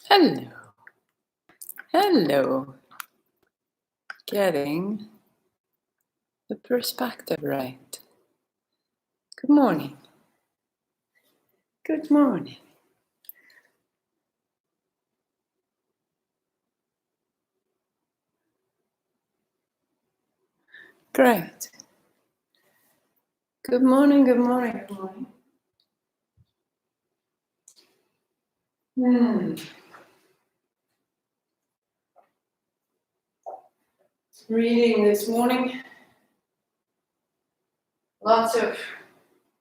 Hello. Hello. Getting the perspective right. Good morning. Good morning. Great. Good morning, good morning, good morning. Reading this morning. Lots of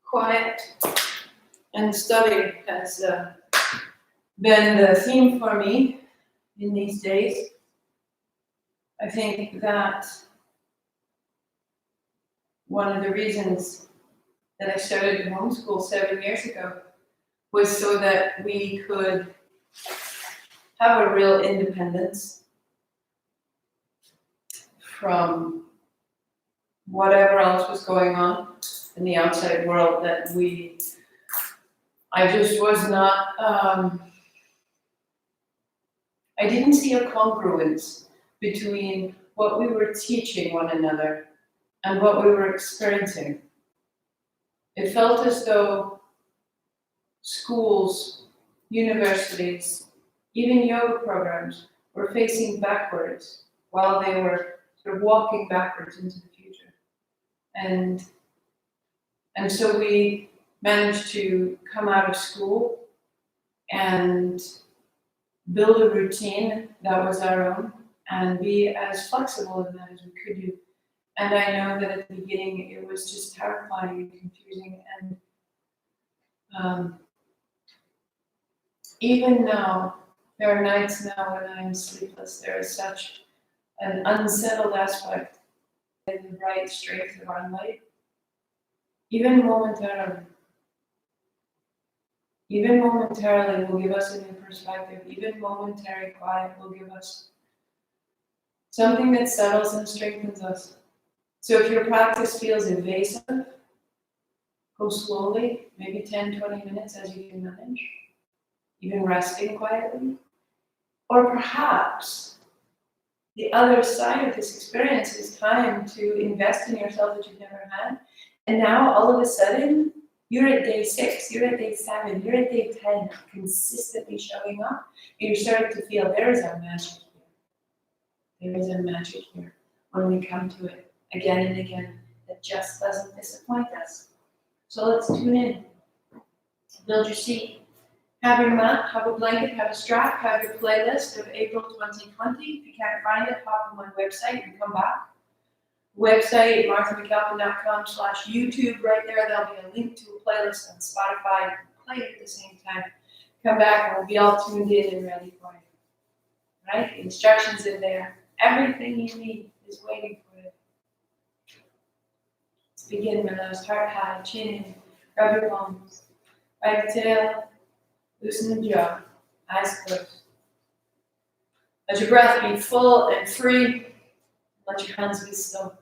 quiet and study has been the theme for me in these days. I think that one of the reasons that I started to homeschool 7 years ago was so that we could have a real independence from whatever else was going on in the outside world that I just was not, I didn't see a congruence between what we were teaching one another and what we were experiencing. It felt as though schools, universities, even yoga programs were facing backwards while they were sort of walking backwards into the future. And so we managed to come out of school and build a routine that was our own and be as flexible in that as we could do. And I know that at the beginning it was just terrifying and confusing. And even now, there are nights now when I'm sleepless. There is such an unsettled aspect in the bright strength of our light, even momentarily. Even momentarily will give us a new perspective. Even momentary quiet will give us something that settles and strengthens us. So if your practice feels evasive, go slowly, maybe 10, 20 minutes as you can manage, even resting quietly. Or perhaps the other side of this experience is time to invest in yourself that you've never had. And now all of a sudden, you're at day 6, you're at day 7, you're at day 10, consistently showing up. And you're starting to feel there is a magic here. There is a magic here when we come to it again and again that just doesn't disappoint us. So let's tune in. Build your seat. Have your mat, have a blanket, have a strap, have your playlist of April 2020. If you can't find it, hop on my website and come back. Website, marthamcalpin.com/YouTube. Right there, there'll be a link to a playlist on Spotify. You can play it at the same time. Come back and we'll be all tuned in and ready for you. Right? The instructions in there. Everything you need is waiting for you. Let's begin with those heart high, chin in, rub your palms. Right tail, loosen the jaw, eyes closed. Let your breath be full and free. Let your hands be still.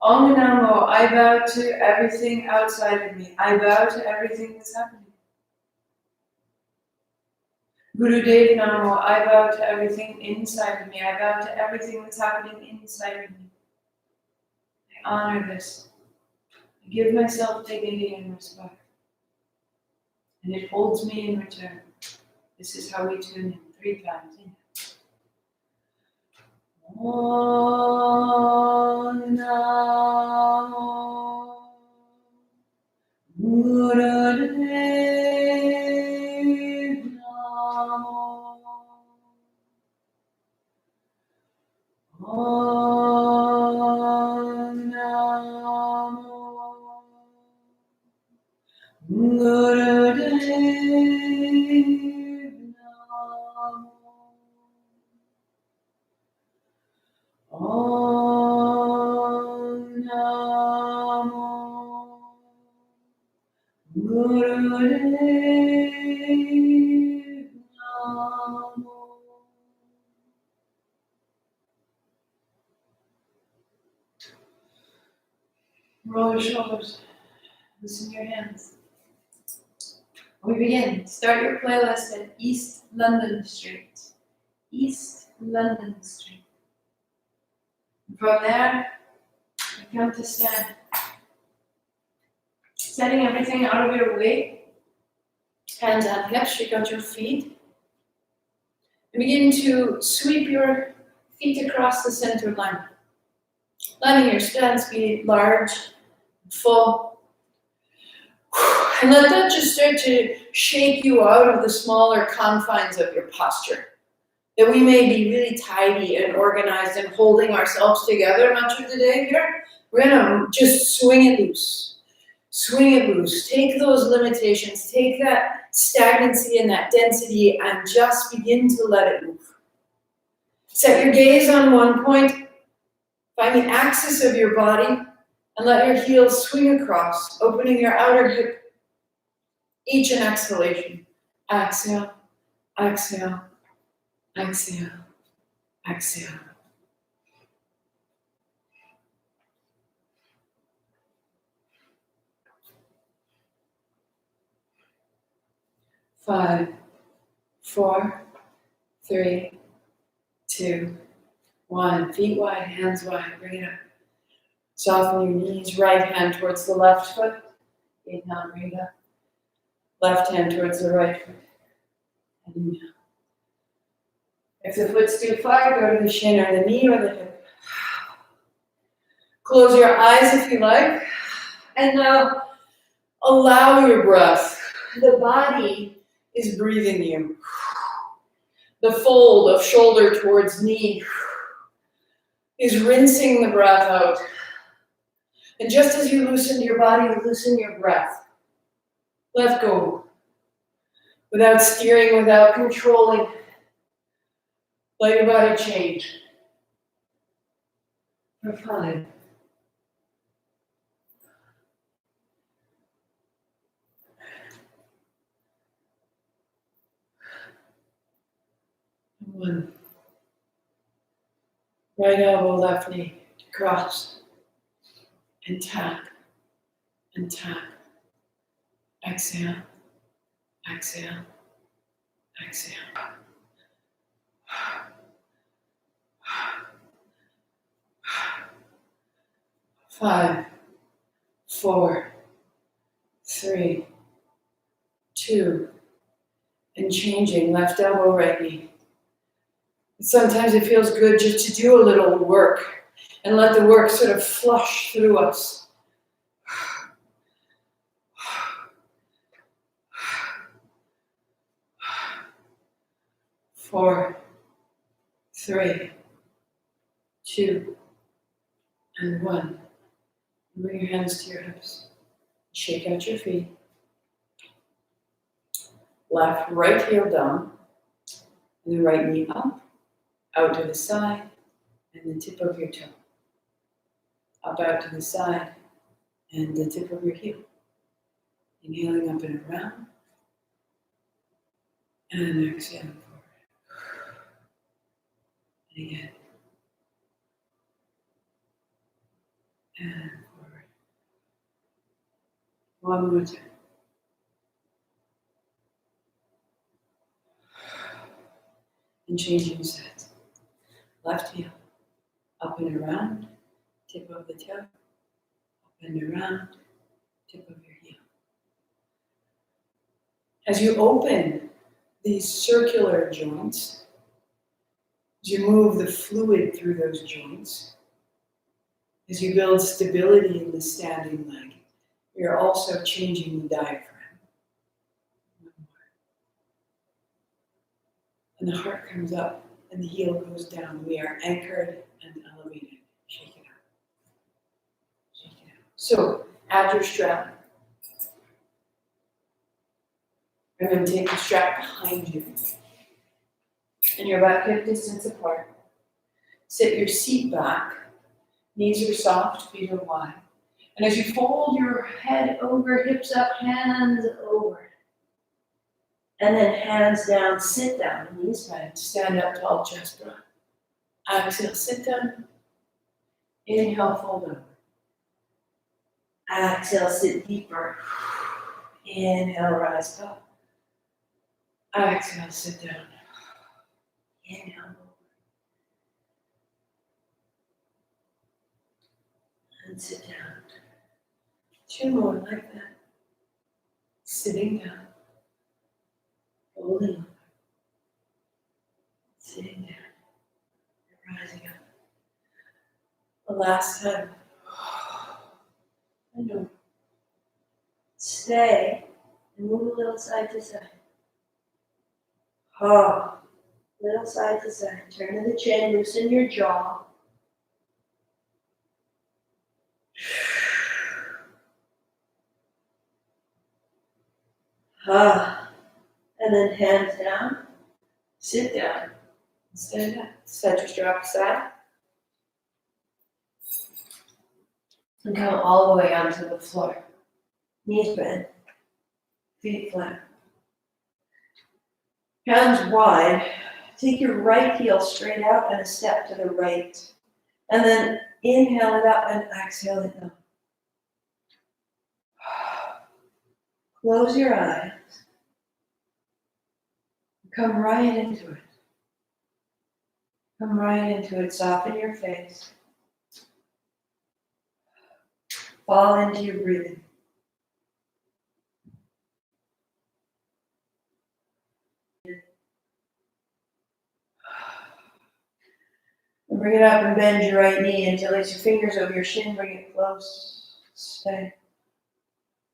Om Namo, I bow to everything outside of me. I bow to everything that's happening. Guru Dev Namo, I bow to everything inside of me. I bow to everything that's happening inside of me. I honor this. I give myself dignity and respect. And it holds me in return. This is how we tune in 3 times. Om Namo Guru Dev Namo Om Namo Guru Dev Namo Om Namo Guru Dev Namo. Roll your shoulders, loosen your hands. We begin. Start your playlist at East London Street. East London Street. From there, you come to stand. Setting everything out of your way. Hands on hips, shake out your feet. And begin to sweep your feet across the center line. Letting your stance be large, full. And let that just start to shake you out of the smaller confines of your posture. That we may be really tidy and organized and holding ourselves together much of the day here. We're gonna just swing it loose. Swing it loose. Take those limitations, take that stagnancy and that density and just begin to let it move. Set your gaze on one point, find the axis of your body, and let your heels swing across, opening your outer hip. Each an exhalation. Exhale, exhale, exhale, exhale. Five, 4, 3, 2, 1. Feet wide, hands wide. Bring it up. Soften your knees. Right hand towards the left foot. Inhale, bring it up. Left hand towards the right foot. And inhale. If the foot's too far, go to the shin or the knee or the hip. Close your eyes if you like. And now allow your breath. The body is breathing you. The fold of shoulder towards knee is rinsing the breath out. And just as you loosen your body, loosen your breath. Let go. Without steering, without controlling. Let your body change. For 5. 1. Right elbow, left knee, cross, and tap, and tap. Exhale, exhale, exhale. 5, 4, 3, 2, and changing, left elbow, right knee. Sometimes it feels good just to do a little work and let the work sort of flush through us. Four, 3, 2, and 1. Bring your hands to your hips. Shake out your feet. Left, right heel down, and the right knee up. Out to the side, and the tip of your toe. Up, out to the side, and the tip of your heel. Inhaling up and around, and exhaling forward. And again. And forward. One more time. And changing sets. Left heel, up and around, tip of the toe, up and around, tip of your heel. As you open these circular joints, as you move the fluid through those joints, as you build stability in the standing leg, you're also changing the diaphragm. And the heart comes up and the heel goes down. We are anchored and elevated. Shake it out. Shake it out. So, add your strap. And then take the strap behind you. And you're about hip distance apart. Sit your seat back. Knees are soft, feet are wide. And as you fold your head over, hips up, hands over. And then hands down, sit down, knees bent, stand up tall, chest broad. Exhale, sit down. Inhale, fold over. Exhale, sit deeper. Inhale, rise up. Exhale, sit down. Inhale. And sit down. 2 more like that. Sitting down. Holding on. Sitting down. Rising up. The last time. And over. Stay and move a little side to side. Little side to side. Turn to the chin, loosen your jaw. And then hands down. Sit down. Stand up. Set your strap aside. And come all the way onto the floor. Knees bent. Feet flat. Hands wide. Take your right heel straight out and a step to the right. And then inhale it up and exhale it down. Close your eyes. Come right into it. Come right into it. Soften your face. Fall into your breathing. And bring it up and bend your right knee until it's your fingers over your shin. Bring it close. Stay.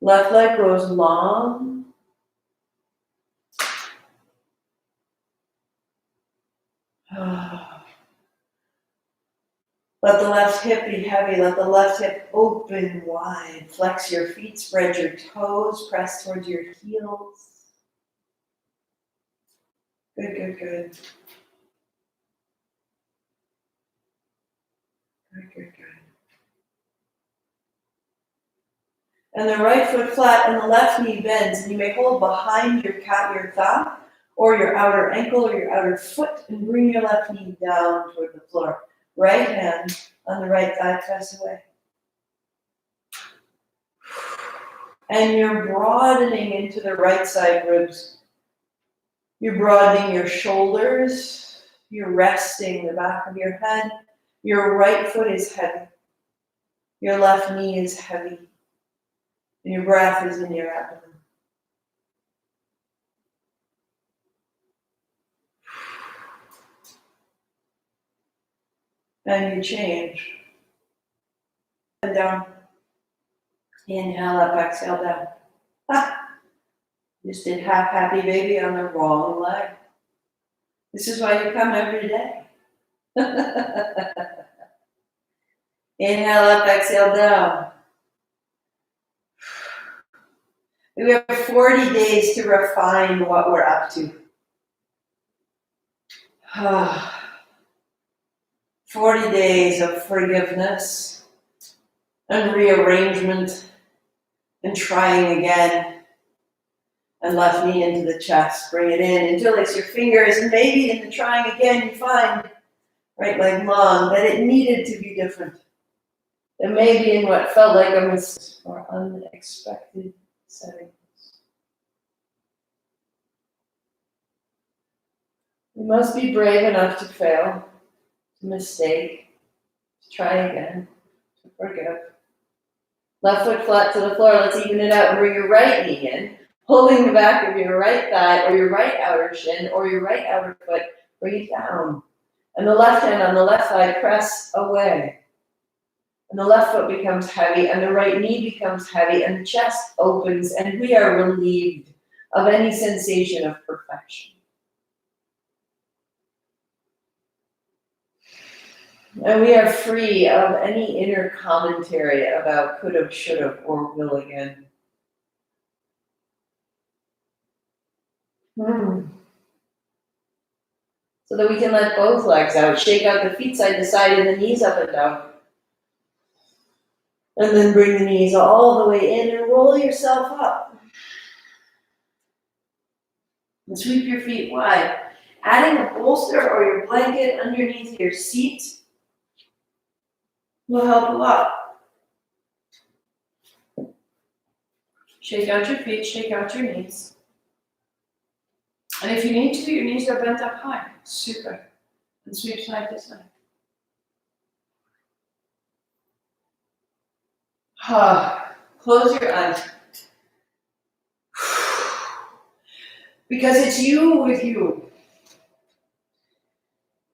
Left leg goes long. Let the left hip be heavy. Let the left hip open wide. Flex your feet. Spread your toes. Press towards your heels. Good, good, good. Good, good, good. And the right foot flat and the left knee bends. And you may hold behind your thigh or your outer ankle or your outer foot and bring your left knee down toward the floor. Right hand on the right thigh, press away. And you're broadening into the right side ribs. You're broadening your shoulders. You're resting the back of your head. Your right foot is heavy. Your left knee is heavy. And your breath is in your abdomen. And you change. And down. Inhale up, exhale down. Just did half happy baby on the wrong leg. This is why you come every day. Inhale up, exhale down. We have 40 days to refine what we're up to. 40 days of forgiveness and rearrangement and trying again. And left knee into the chest. Bring it in until it's your fingers. And maybe in the trying again, you find right leg long that it needed to be different. That maybe in what felt like a mistake or unexpected settings. You must be brave enough to fail, to mistake, to try again, to forgive. Left foot flat to the floor. Let's even it out and bring your right knee in, holding the back of your right thigh or your right outer shin or your right outer foot. Bring it down. And the left hand on the left thigh, press away. And the left foot becomes heavy and the right knee becomes heavy and the chest opens and we are relieved of any sensation of perfection. And we are free of any inner commentary about could've, should've, or will again. So that we can let both legs out. Shake out the feet side to side and the knees up and down. And then bring the knees all the way in and roll yourself up. And sweep your feet wide. Adding a bolster or your blanket underneath your seat will help a lot. Shake out your feet, shake out your knees. And if you need to, your knees are bent up high. Super. And sweep side to side. Close your eyes. Because it's you with you.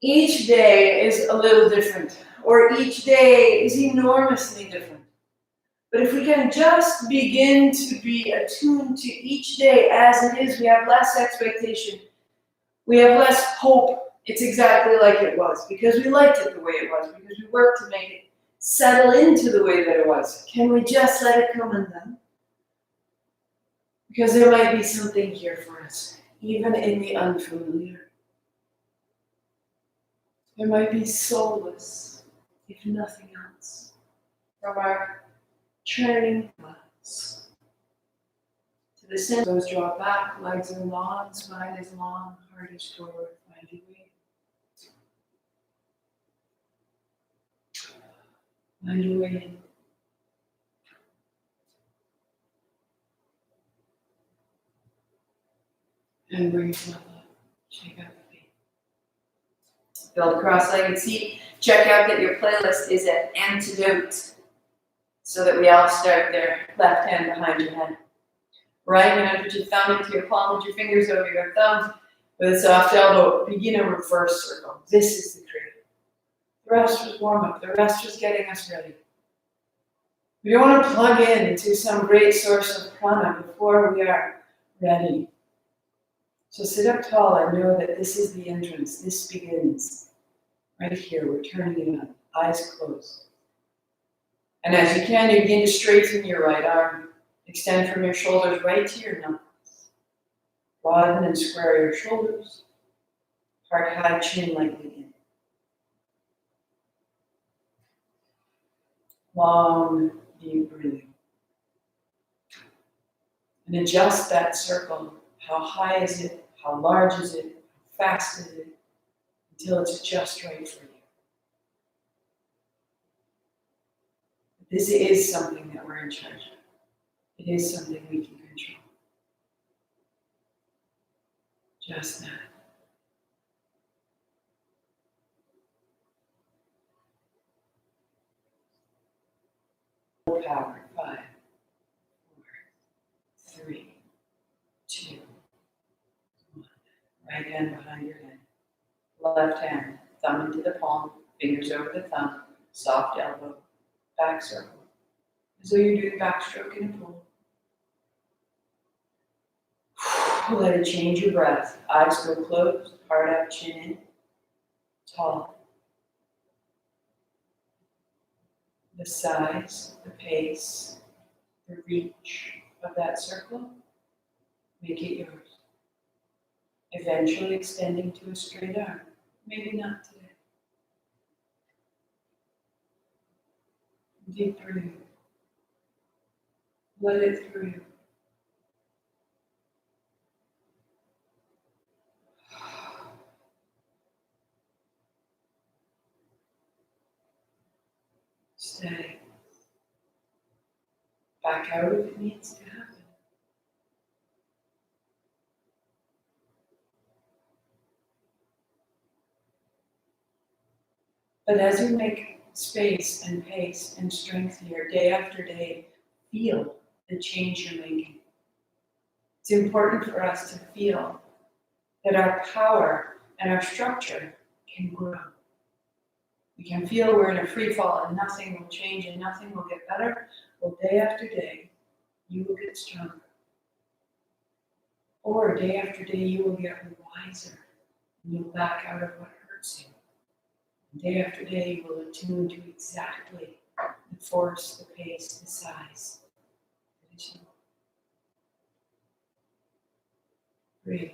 Each day is a little different, or each day is enormously different. But if we can just begin to be attuned to each day as it is, we have less expectation. We have less hope it's exactly like it was, because we liked it the way it was, because we worked to make it settle into the way that it was. Can we just let it come undone? Because there might be something here for us, even in the unfamiliar. There might be solace, if nothing else, from our turning glass to the center. Those draw back, legs are long, spine is long, heart is forward, find your way. Find your way in. And bring yourself up. Shake out the feet. Build a cross-legged seat. Check out that your playlist is an antidote, so that we all start there. Left hand behind your head. Right hand, put your thumb into your palm, put your fingers over your thumb. With a soft elbow, begin a reverse circle. This is the Kriya. The rest was warm-up. The rest was getting us ready. We don't want to plug in into some great source of prana before we are ready. So sit up tall and know that this is the entrance. This begins right here. We're turning it up. Eyes closed. And as you can, you begin to straighten your right arm. Extend from your shoulders right to your knuckles. Broaden and square your shoulders. Heart high, chin lightly in. Long, deep breathing. And adjust that circle. How high is it? How large is it? How fast is it? Until it's just right for you. This is something that we're in charge of. It is something we can control. Just that. Power. 5, 4, 3, 2, 1. Right hand behind your head. Left hand, thumb into the palm, fingers over the thumb, soft elbow, back circle. As though you're doing backstroke in a pool. Let it change your breath. Eyes go closed, heart up, chin in, tall. The size, the pace, the reach of that circle, make it yours. Eventually extending to a straight arm. Maybe not today. Deep breathing. Let it through you. Steady. Back out if it needs to happen. But as you make space and pace and strength here, day after day, feel the change you're making. It's important for us to feel that our power and our structure can grow. We can feel we're in a free fall and nothing will change and nothing will get better. Well, day after day, you will get stronger. Or day after day, you will get wiser and you'll back out of what hurts you. And day after day, you will attune to exactly the force, the pace, the size that is you. Breathe.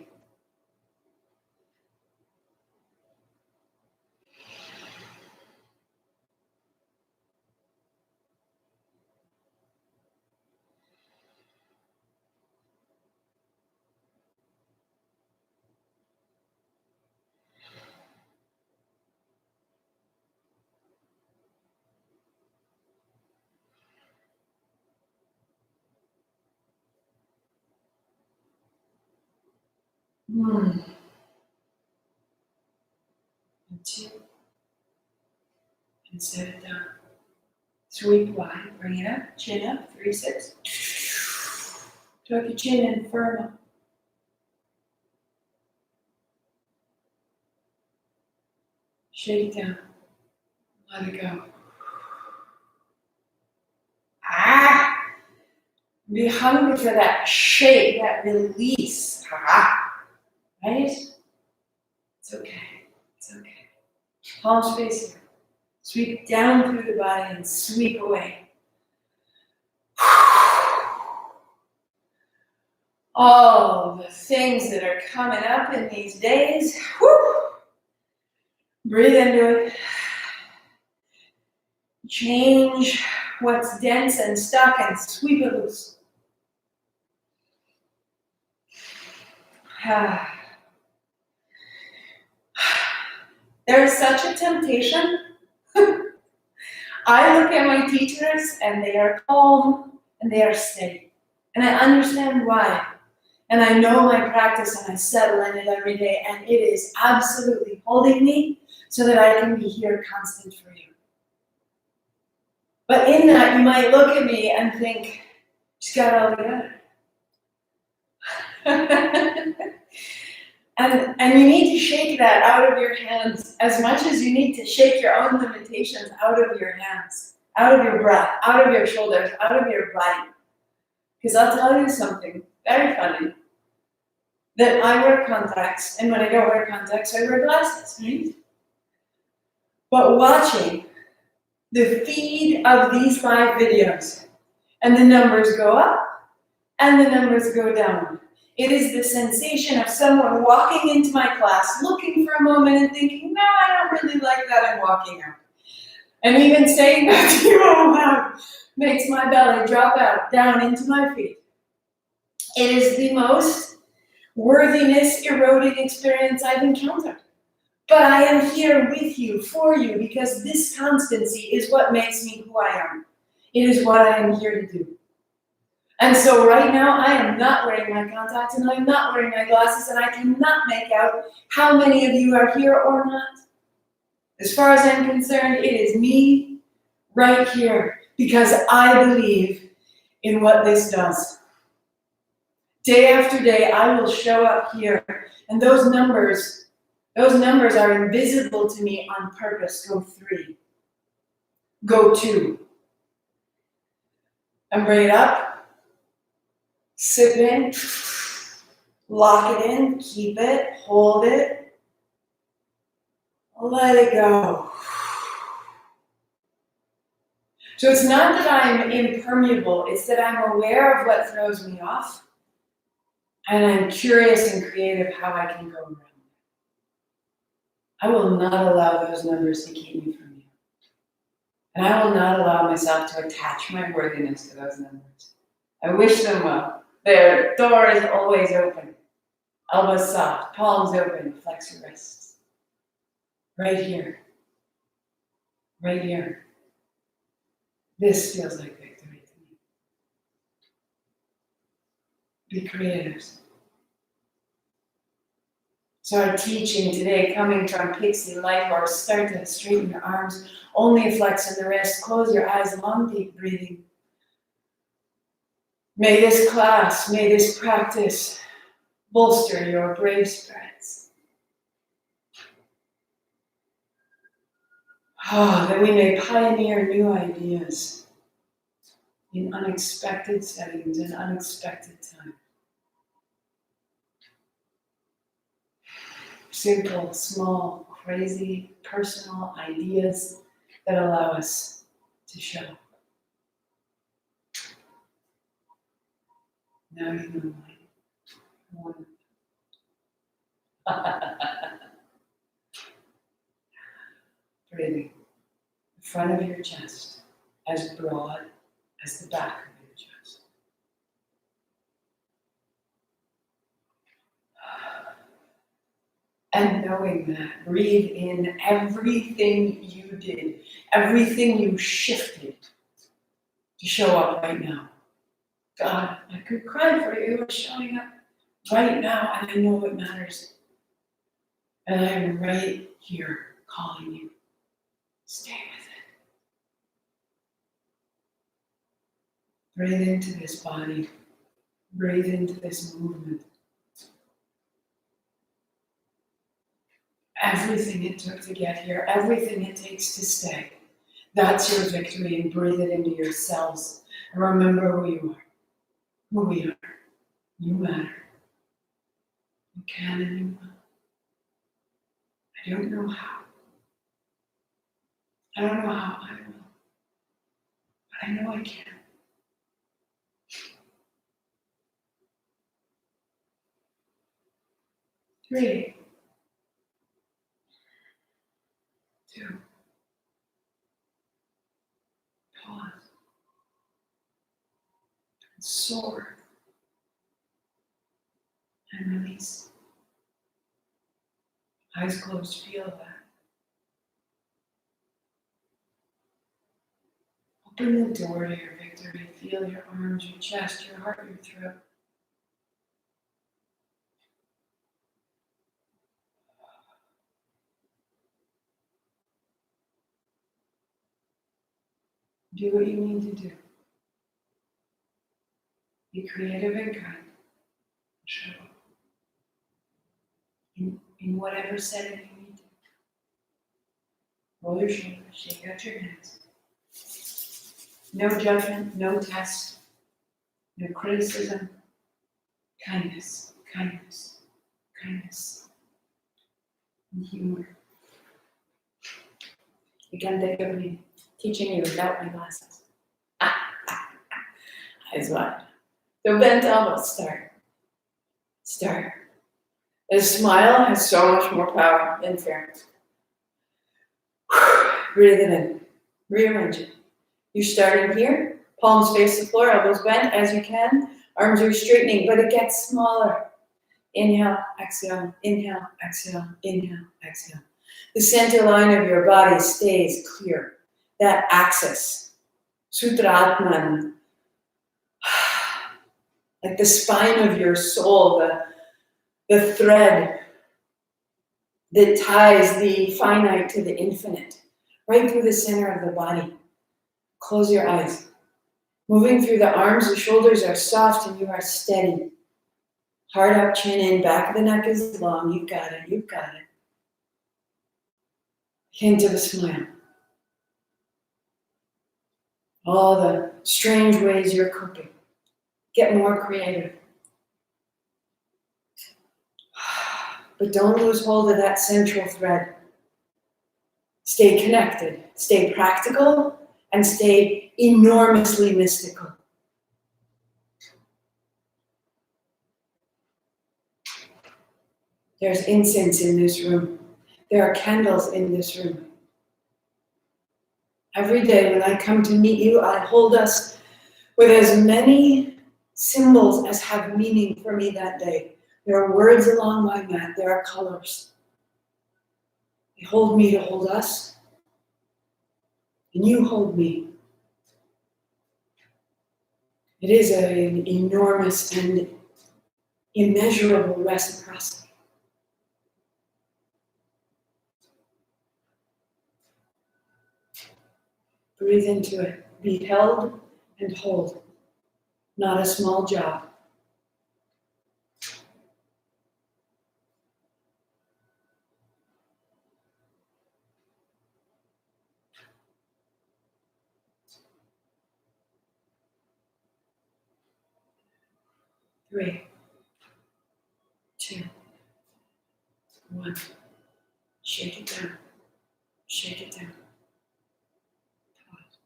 And 2. And set it down. Sweep wide, bring it up, chin up, 3, 6. Tuck your chin in, firm up. Shake it down. Let it go. Be hungry for that shake, that release. Right? It's okay. It's okay. Palms face here. Sweep down through the body and sweep away. All the things that are coming up in these days. Breathe into it. Change what's dense and stuck and sweep it loose. There is such a temptation. I look at my teachers and they are calm and they are steady. And I understand why. And I know my practice and I settle in it every day, and it is absolutely holding me so that I can be here constant for you. But in that, you might look at me and think, she's got it all together. And you need to shake that out of your hands as much as you need to shake your own limitations out of your hands, out of your breath, out of your shoulders, out of your body. Because I'll tell you something very funny, that I wear contacts, and when I don't wear contacts, I wear glasses, right? But watching the feed of these 5 videos, and the numbers go up, and the numbers go down. It is the sensation of someone walking into my class, looking for a moment and thinking, no, I don't really like that, and walking out. And even saying that to you out loud makes my belly drop out, down into my feet. It is the most worthiness eroding experience I've encountered. But I am here with you, for you, because this constancy is what makes me who I am. It is what I am here to do. And so right now, I am not wearing my contacts, and I'm not wearing my glasses, and I cannot make out how many of you are here or not. As far as I'm concerned, it is me right here, because I believe in what this does. Day after day, I will show up here, and those numbers are invisible to me on purpose. Go 3. Go 2. And bring it up. Sip in. Lock it in. Keep it. Hold it. Let it go. So it's not that I'm impermeable. It's that I'm aware of what throws me off. And I'm curious and creative how I can go around it. I will not allow those numbers to keep me from you. And I will not allow myself to attach my worthiness to those numbers. I wish them well. Their door is always open. Elbows soft, palms open, flex your wrists. Right here. Right here. This feels like victory to me. Be creators. So our teaching today, coming from Pixie Light Horse, start to straighten your arms, only flex in the wrist, close your eyes, long deep breathing. May this class, may this practice bolster your brave spirits. That we may pioneer new ideas in unexpected settings, in unexpected time. Simple, small, crazy, personal ideas that allow us to show up. Now you know why. Breathing. The front of your chest as broad as the back of your chest. And knowing that, breathe in everything you did, everything you shifted to show up right now. God, I could cry for you for showing up right now, and I know it matters. And I'm right here calling you. Stay with it. Breathe into this body. Breathe into this movement. Everything it took to get here, everything it takes to stay. That's your victory, and breathe it into your cells. And remember who you are, who we are. You matter. You can and you will. I don't know how. I don't know how I will. But I know I can. 3, 2, pause, and soar, and release. Eyes closed, feel that. Open the door to your victory. Feel your arms, your chest, your heart, your throat. Do what you need to do. Be creative and kind. Show up. In whatever setting you need to. Roll your shoulders, shake out your hands. No judgment, no test, no criticism. Kindness, kindness, kindness, and humor. You can think of me teaching you without my glasses. Eyes wide. The bent elbows start. Start. A smile has so much more power than fairness. Breathe it in. Rearrange it. You're starting here. Palms face the floor, elbows bent as you can. Arms are straightening, but it gets smaller. Inhale, exhale, inhale, exhale, inhale, exhale. The center line of your body stays clear. That axis, Sutratman, like the spine of your soul, the thread that ties the finite to the infinite, right through the center of the body. Close your eyes. Moving through the arms, the shoulders are soft and you are steady. Heart up, chin in, back of the neck is long. You've got it, you've got it. Hint of a smile. All the strange ways you're coping. Get more creative. But don't lose hold of that central thread. Stay connected, stay practical, and stay enormously mystical. There's incense in this room. There are candles in this room. Every day when I come to meet you, I hold us with as many symbols as have meaning for me that day. There are words along my mat. There are colors. They hold me to hold us. And you hold me. It is an enormous and immeasurable reciprocity. Breathe into it. Be held and hold. Not a small job. Three, 2, 1. Shake it down. Shake it down. Pause.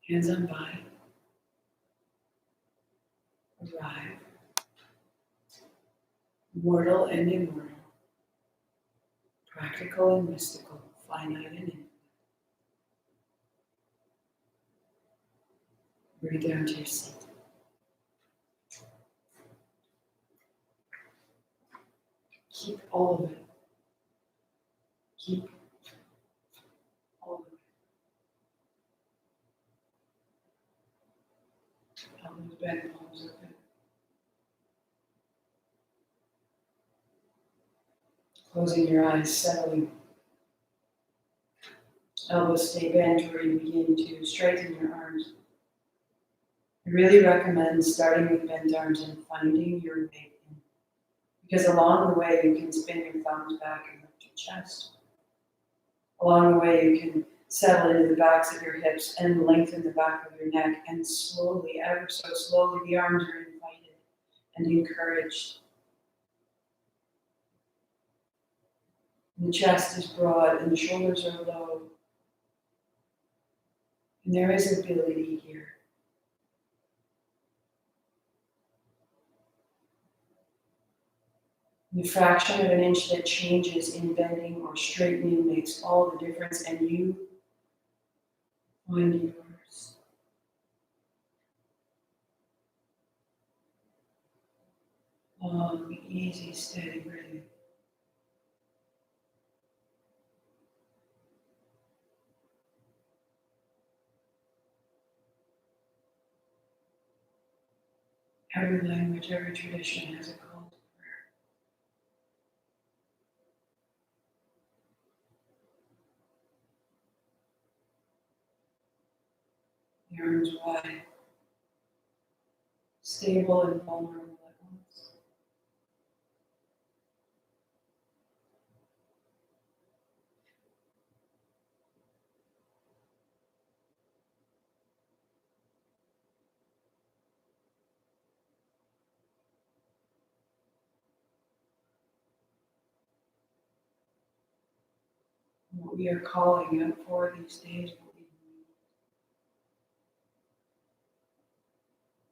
Hands on body. Arrive. Mortal and immortal. Practical and mystical. Finite and infinite. Breathe down to your seat. Keep all of it. Keep all of bend palms open. Closing your eyes, settling. Elbows stay bent where you begin to straighten your arms. I really recommend starting with bent arms and finding your way in. Because along the way, you can spin your thumbs back and lift your chest. Along the way, you can settle into the backs of your hips and lengthen the back of your neck. And slowly, ever so slowly, the arms are invited and encouraged. And the chest is broad and the shoulders are low. And there is ability here. The fraction of an inch that changes in bending or straightening makes all the difference, and you find yours. Long, easy, steady breathing. Every language, every tradition has a call to prayer. The arms wide, stable and vulnerable at once. What we are calling out for these days will be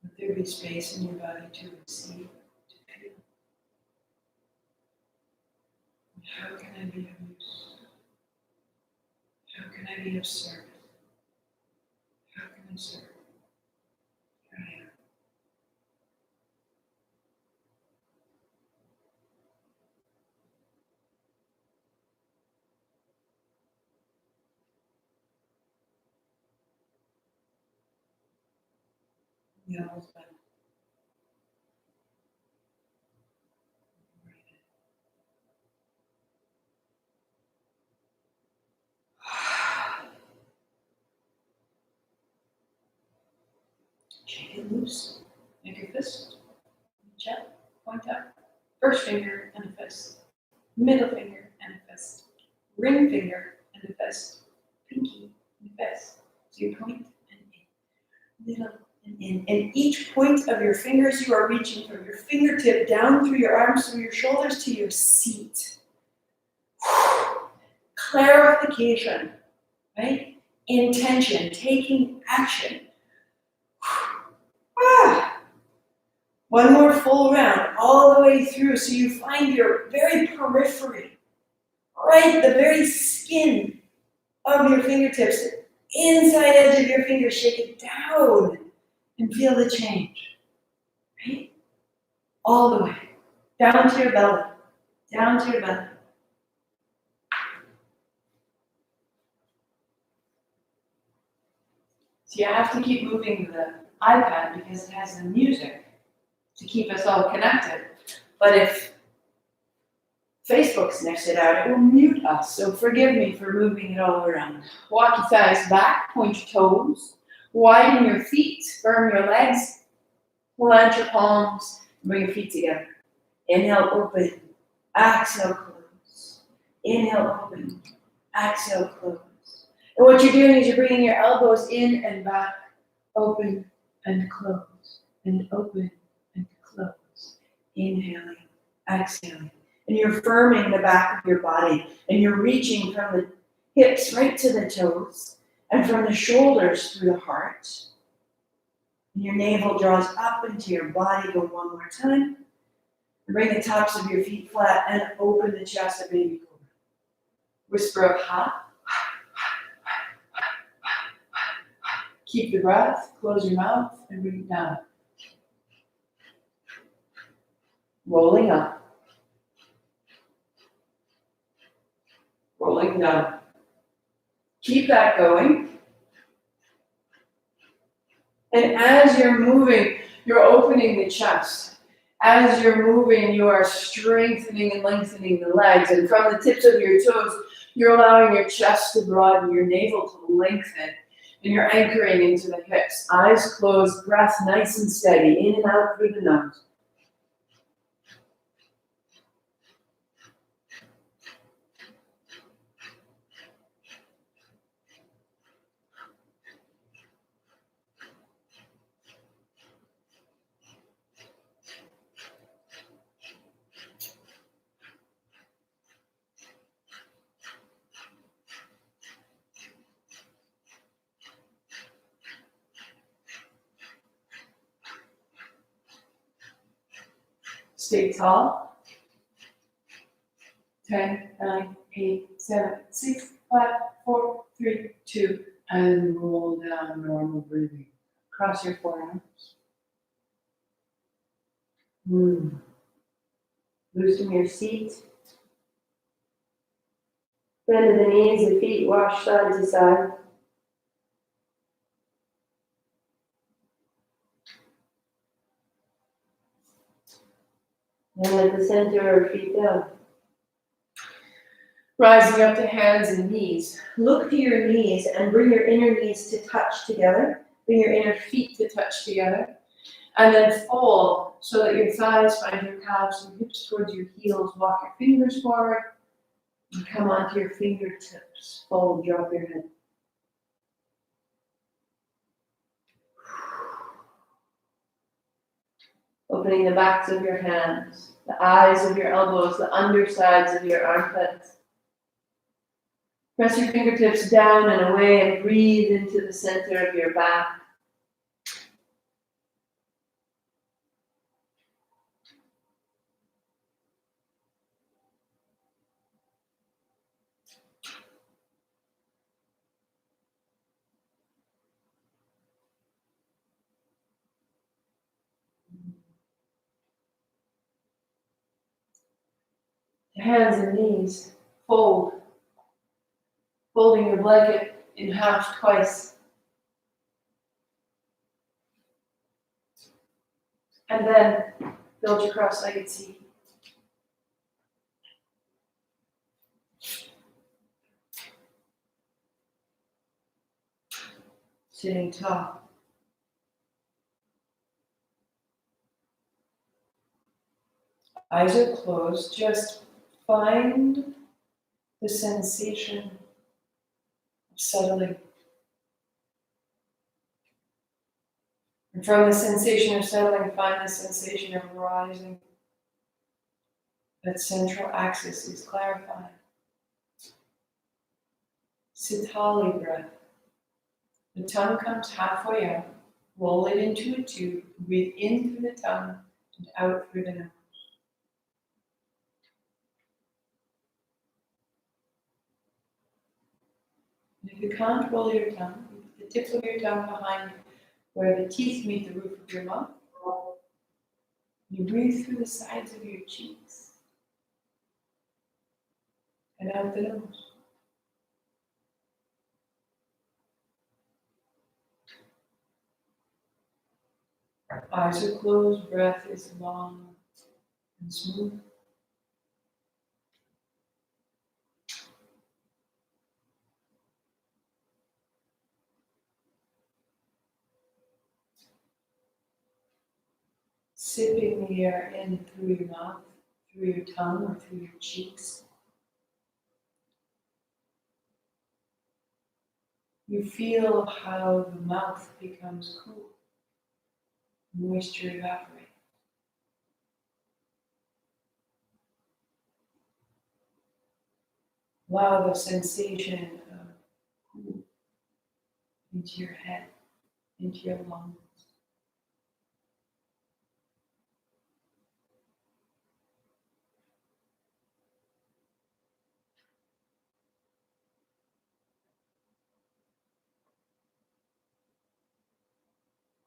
let there be space in your body to receive, to feel. How can I be of use? How can I be of service? How can I serve? Here I am. The elbows bent. Shake it loose. Make a fist. Reach out. Point up. First finger and a fist. Middle finger and a fist. Ring finger and a fist. Pinky and a fist. So you point and in. Little and in. And each point of your fingers, you are reaching from your fingertip down through your arms, through your shoulders to your seat. Clarification, right? Intention, taking action. One more full round, all the way through, so you find your very periphery, right? The very skin of your fingertips, inside edge of your fingers, shake it down and feel the change, right? All the way, down to your belly, down to your belly. So you have to keep moving the iPad because it has the music to keep us all connected. But if Facebook sniffs it out, it will mute us. So forgive me for moving it all around. Walk your thighs back, point your toes, widen your feet, firm your legs, plant your palms, bring your feet together. Inhale, open, exhale, close. Inhale, open, exhale, close. And what you're doing is you're bringing your elbows in and back, open and close, and open and close. Inhaling, exhaling. And you're firming the back of your body, and you're reaching from the hips right to the toes, and from the shoulders through the heart. And your navel draws up into your body. Go one more time. And bring the tops of your feet flat and open the chest of baby cobra. Whisper of ha. Keep the breath, close your mouth, and bring it down. Rolling up. Rolling down. Keep that going. And as you're moving, You're opening the chest. As you're moving, you are strengthening and lengthening the legs. And from the tips of your toes, you're allowing your chest to broaden, your navel to lengthen. And you're anchoring into the hips. Eyes closed, breath nice and steady, in and out through the nose. Stay tall. 10, 9, 8, 7, 6, 5, 4, 3, 2, and roll down, normal breathing. Cross your forearms. Loosen your seat. Bend the knees, the feet wash side to side. And let the center of feet down. Rising up to hands and knees. Look to your knees and bring your inner knees to touch together. Bring your inner feet to touch together. And then fold so that your thighs find your calves and hips towards your heels. Walk your fingers forward and come onto your fingertips. Fold, drop your head. Opening the backs of your hands, the eyes of your elbows, the undersides of your armpits. Press your fingertips down and away and breathe into the center of your back. Hands and knees, fold. Folding your blanket in half twice. And then build your cross-legged seat. Sitting tall. Eyes are closed. Just find the sensation of settling. And from the sensation of settling, find the sensation of rising. That central axis is clarified. Sitali breath. The tongue comes halfway out. Roll it into a tube. Breathe in through the tongue and out through the nose. And if you can't roll your tongue, you put the tips of your tongue behind where the teeth meet the roof of your mouth. You breathe through the sides of your cheeks and out the nose. Eyes are closed, breath is long and smooth. Sipping the air in through your mouth, through your tongue, or through your cheeks. You feel how the mouth becomes cool, moisture evaporates. Allow the sensation of cool into your head, into your lungs.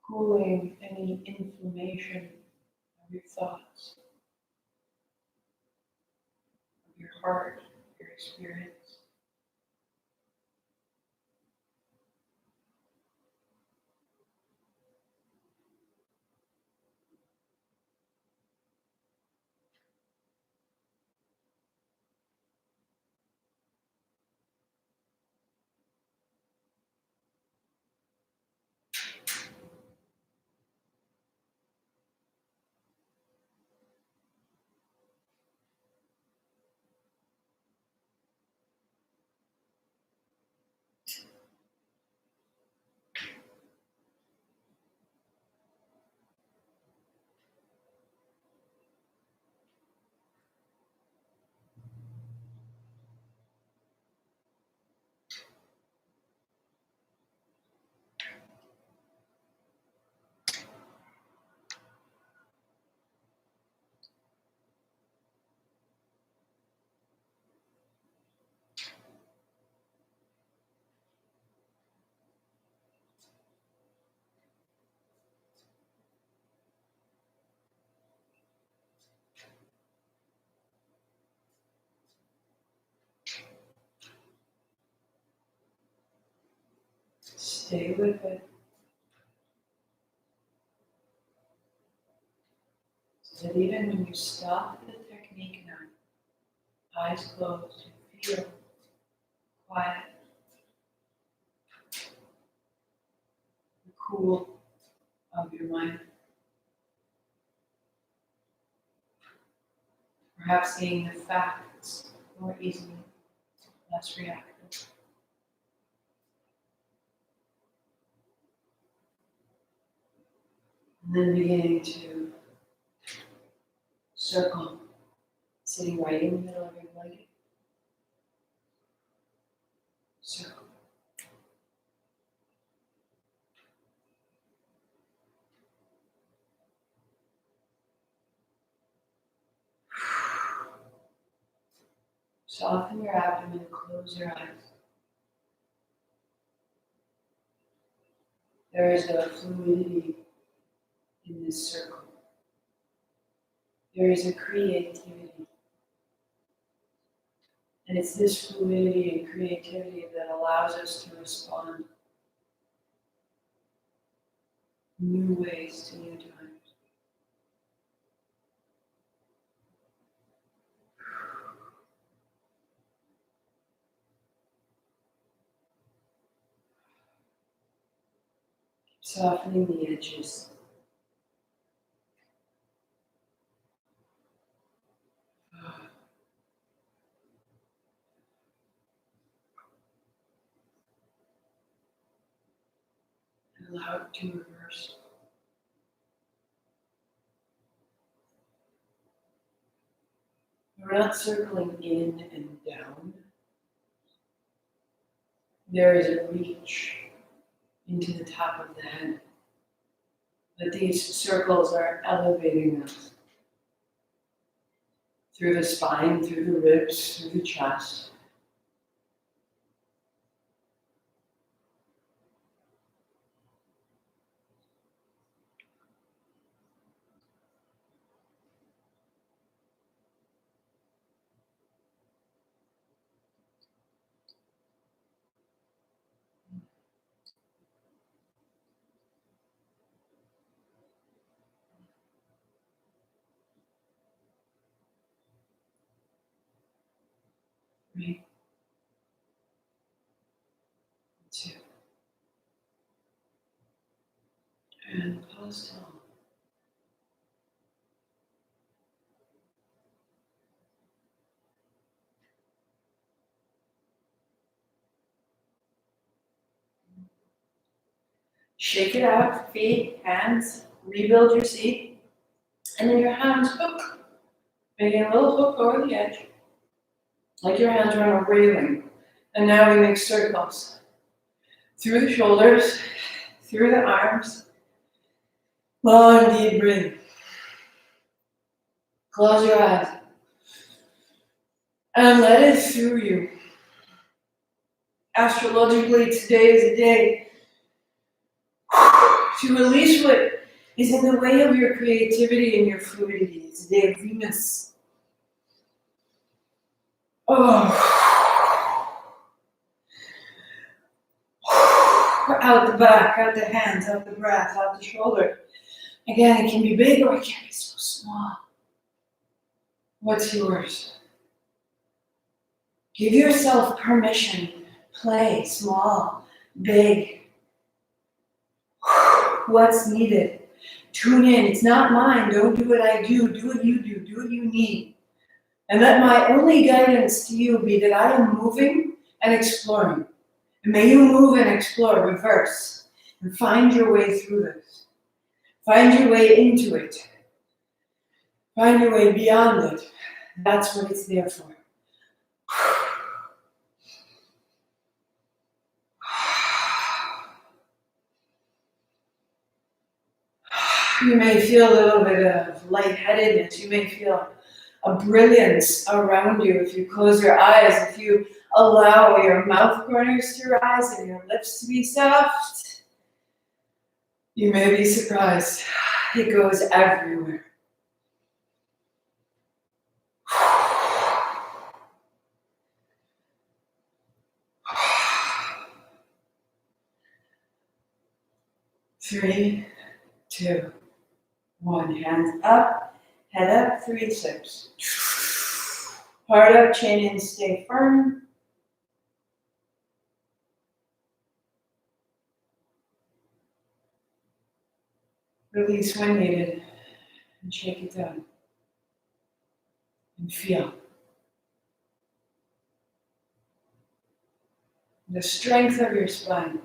Cooling any inflammation of your thoughts, of your heart, your experience. Stay with it. So that even when you stop the technique now, eyes closed, you feel quiet, the cool of your mind. Perhaps seeing the facts more easily, less reactive. And then beginning to circle, sitting right in the middle of your blanket. Circle. Soften your abdomen, close your eyes. There is a fluidity in this circle. There is a creativity. And it's this fluidity and creativity that allows us to respond new ways to new times. Softening the edges. And allow it to reverse. We're not circling in and down. There is a reach into the top of the head. But these circles are elevating us through the spine, through the ribs, through the chest. Three, two, and pause down. Shake it out, feet, hands, rebuild your seat, and then your hands hook. Making a little hook over the edge, like your hands are on a railing. And now we make circles through the shoulders, through the arms. Long deep breath. Close your eyes. And let it through you. Astrologically, today is a day to release what is in the way of your creativity and your fluidity. It's a day of Venus. Out the back, out the hands, out the breath, out the shoulder. Again, it can be big or it can be so small. What's yours? Give yourself permission. Play small, big. What's needed? Tune in. It's not mine. Don't do what I do. Do what you do. Do what you need. And let my only guidance to you be that I am moving and exploring. And may you move and explore, reverse, and find your way through this. Find your way into it. Find your way beyond it. That's what it's there for. You may feel a little bit of lightheadedness. You may feel a brilliance around you if you close your eyes, if you allow your mouth corners to rise and your lips to be soft. You may be surprised. It goes everywhere. 3, 2, 1. Hands up, head up, 3 steps. Heart up, chin in, stay firm. Release when needed and shake it down. And feel the strength of your spine.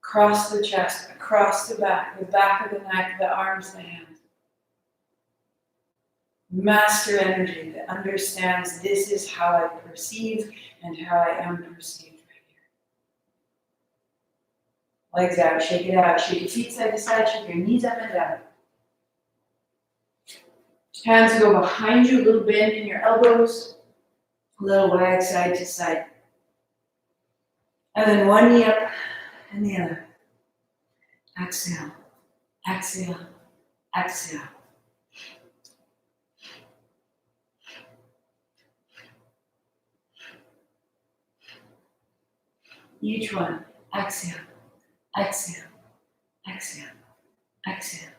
Across the chest, across the back of the neck, the arms, the hands. Master energy that understands this is how I perceive and how I am perceived right here. Legs out, shake it out, shake your feet side to side, shake your knees up and down. Hands go behind you, a little bend in your elbows, a little wag side to side. And then one knee up and the other. Exhale, exhale, exhale. Each one, exhale, exhale, exhale, exhale.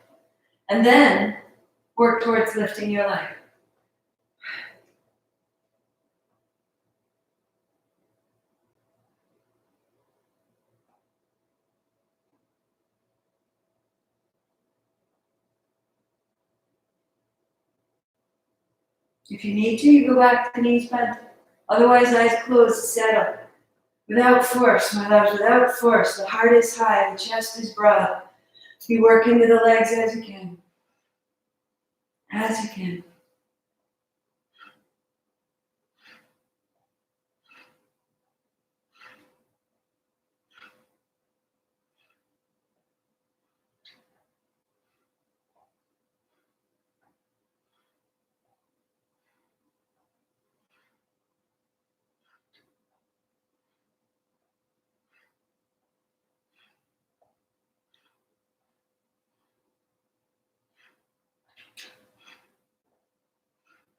And then work towards lifting your leg. If you need to, you go back to knees bent. Otherwise, eyes closed, settle. Without force, my loves, without force. The heart is high, the chest is broad. You work into the legs as you can. As you can.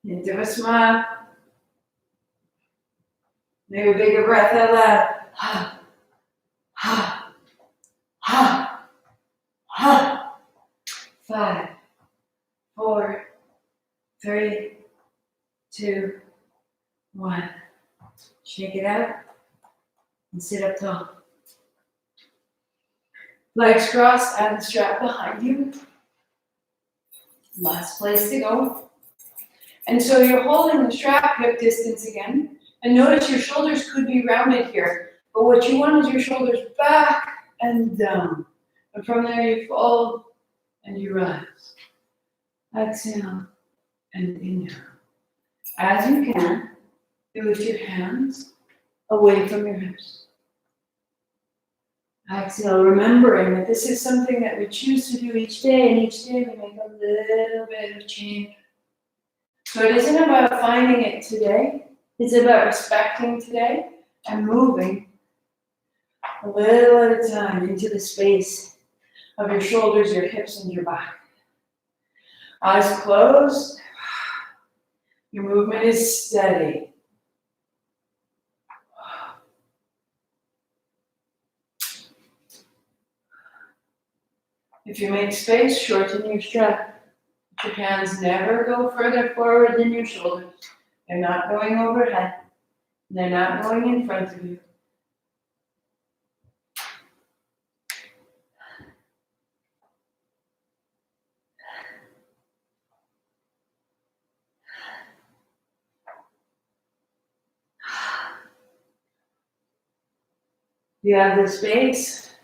Into a smile. Maybe a bigger breath out loud. Ha, ha, ha, ha. 5, 4, 3, 2, 1. Shake it out and sit up tall. Legs crossed and the strap behind you. Last place to go. And so you're holding the strap hip distance again. And notice your shoulders could be rounded here. But what you want is your shoulders back and down. And from there you fold and you rise. Exhale and inhale. As you can, you lift your hands away from your hips. Exhale, remembering that this is something that we choose to do each day, and each day we make a little bit of change. So it isn't about finding it today, it's about respecting today and moving a little at a time into the space of your shoulders, your hips, and your back. Eyes closed, your movement is steady. If you make space, shorten your strap. Your hands never go further forward than your shoulders. They're not going overhead. They're not going in front of you. You have the space,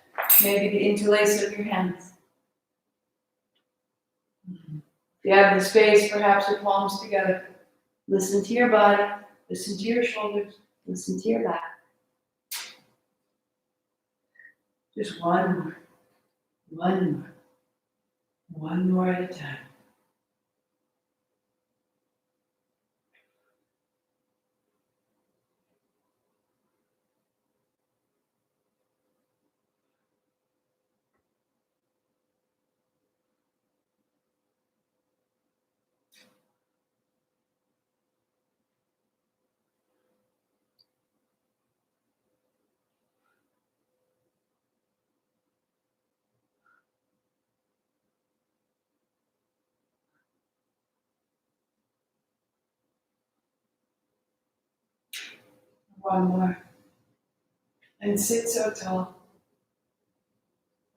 maybe the interlace of your hands. You have the space, perhaps your palms together. Listen to your body, listen to your shoulders, listen to your back. Just one more at a time. One more. And sit so tall.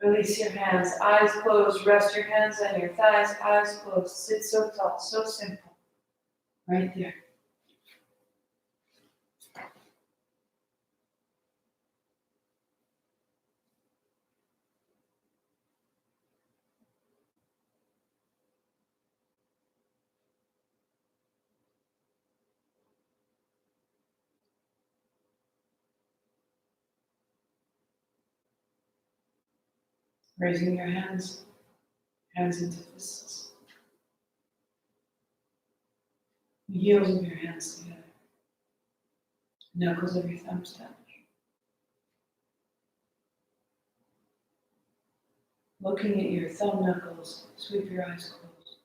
Release your hands, eyes closed. Rest your hands on your thighs, eyes closed. Sit so tall, so simple. Right there. Raising your hands, hands into fists. The heels of your hands together. Knuckles of your thumbs touch. Looking at your thumb knuckles, sweep your eyes closed.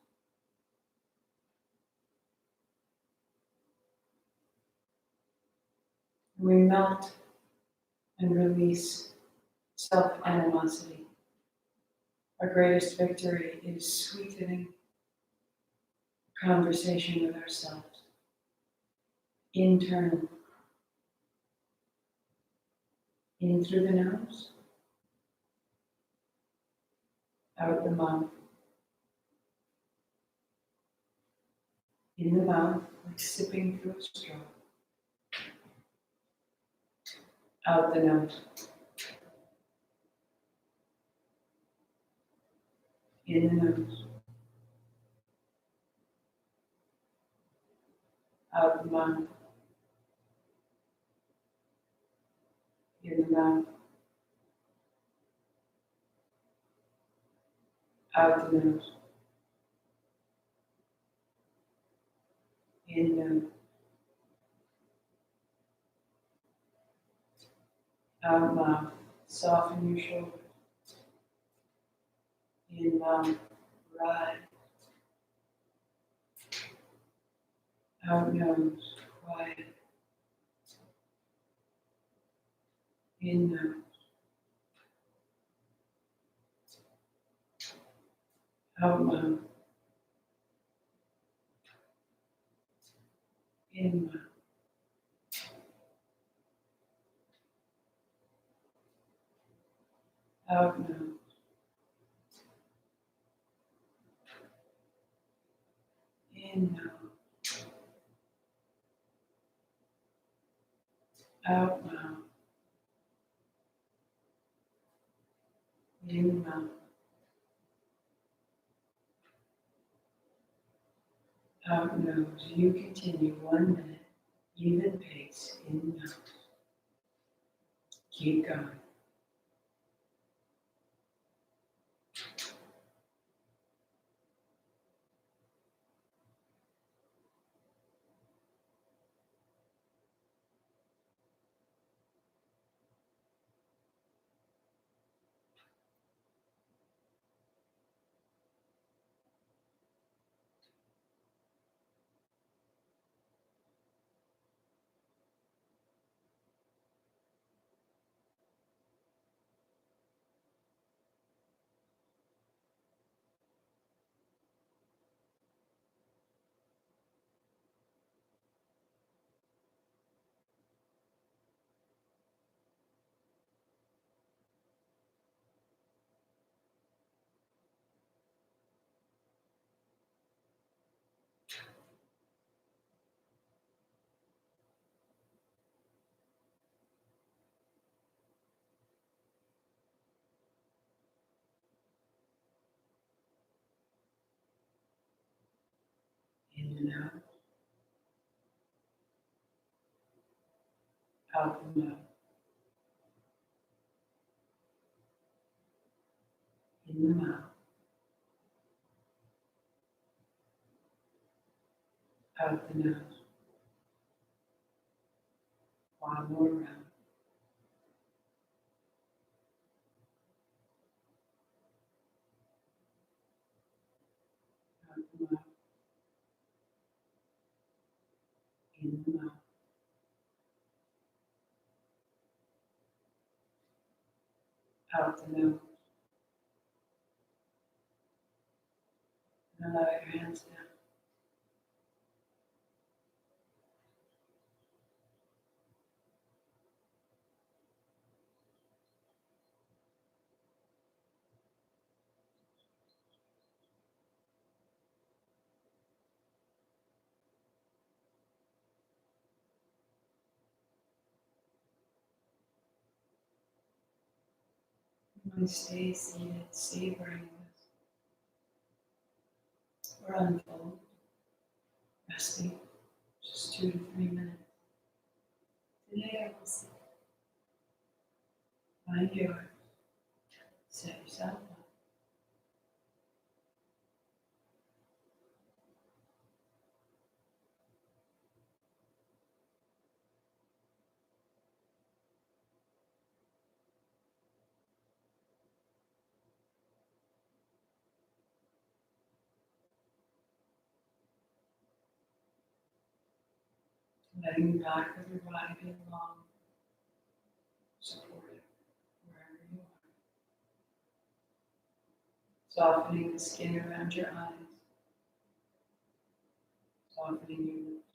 We melt and release self-animosity. Our greatest victory is sweetening conversation with ourselves. Internal. In through the nose, out the mouth. In the mouth, like sipping through a straw. Out the nose. In the nose. Out the mouth. In the mouth. Out the nose. In the nose. Out mouth. Soften your shoulders. In mouth. Rise. Out nose. Quiet. In nose. Out mouth. In mouth. Out nose. In nose. Out mouth. In mouth. Out nose. You continue 1 minute, even pace in nose. Keep going. In the nose. Out the mouth. In the mouth. Out the nose. One more round. Out the mouth. In the mouth. Out the nose. And allow your hands down. Please stay seated, savoring this. Or unfold, resting just 2 to 3 minutes. Today I will see. Find yours. Set yourself up. Letting the back of your body be long, supported wherever you are. Softening the skin around your eyes, softening your lips.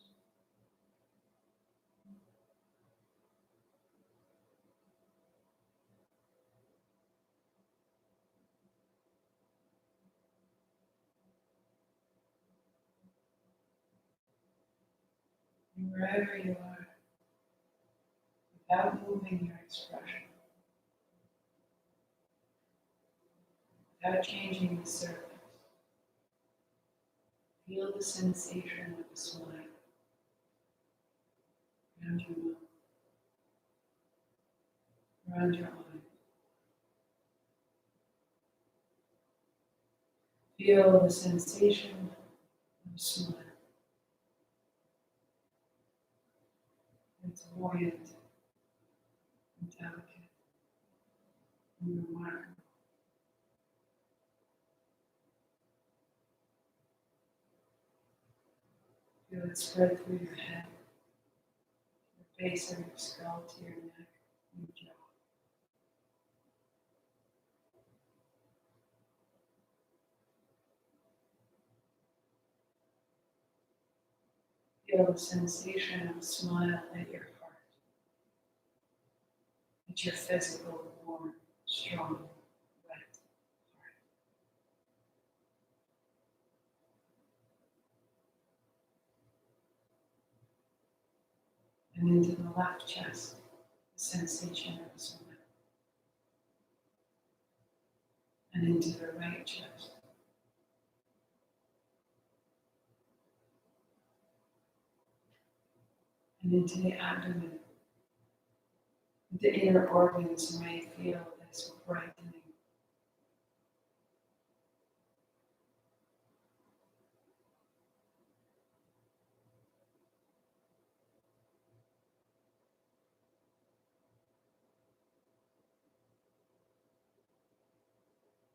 And wherever you are, without moving your expression, without changing the surface, feel the sensation of the smile around your mouth, around your eyes. Feel the sensation of a smile. It's buoyant and delicate and remarkable. Feel it spread through your head, your base of your skull to your neck and your jaw. Feel the sensation of a smile at your heart, at your physical, warm, strong, wet heart. And into the left chest, the sensation of a smile. And into the right chest. And into the abdomen. The inner organs may feel this brightening.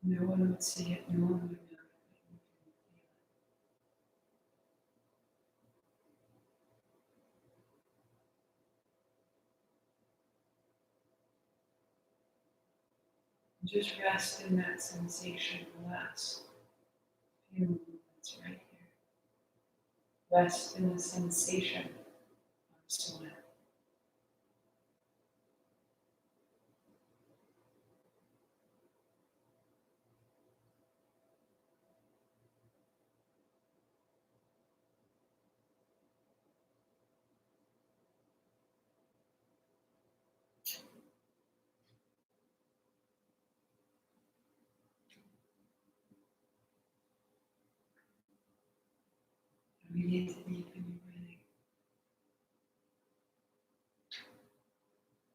No one would see it, no one would know it, but you can feel it. Just rest in that sensation the last few moments right here. Rest in the sensation of a smile. Begin to deepen your breathing.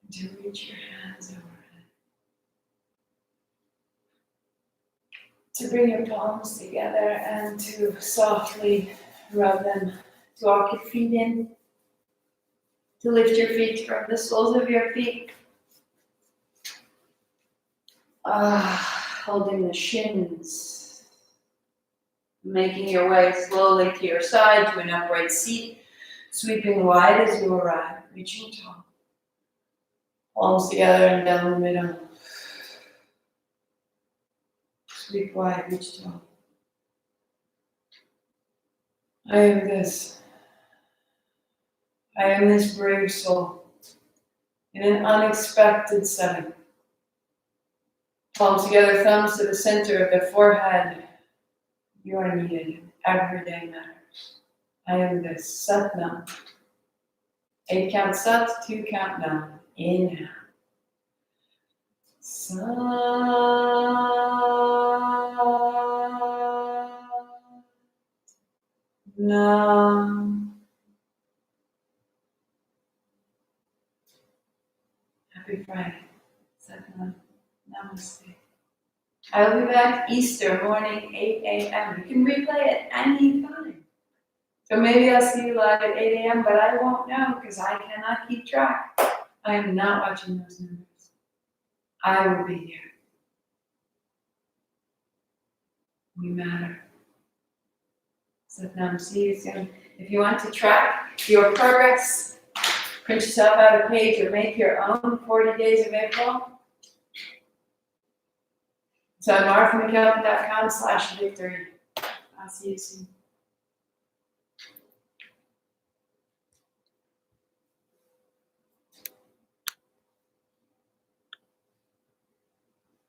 And to reach your hands overhead. To bring your palms together and to softly rub them, to walk your feet in, to lift your feet from the soles of your feet. Holding the shins. Making your way slowly to your side to an upright seat, sweeping wide as you arrive, reaching tall. Palms together and down the middle. Sweep wide, reach tall. I am this brave soul in an unexpected setting. Palms together, thumbs to the center of the forehead. You are needed. Everyday matters. I am this. Sat Nam. 8 count sat, 2 count Nam. Inhale. Nam. Happy Friday. Satnam. Namaste. I will be back Easter morning, 8 a.m. You can replay it any time. So maybe I'll see you live at 8 a.m., but I won't know because I cannot keep track. I am not watching those numbers. I will be here. We matter. Satnam, see you soon. If you want to track your progress, print yourself out a page or make your own 40 days of April. It's on marthamckelvin.com/victory. I'll see you soon.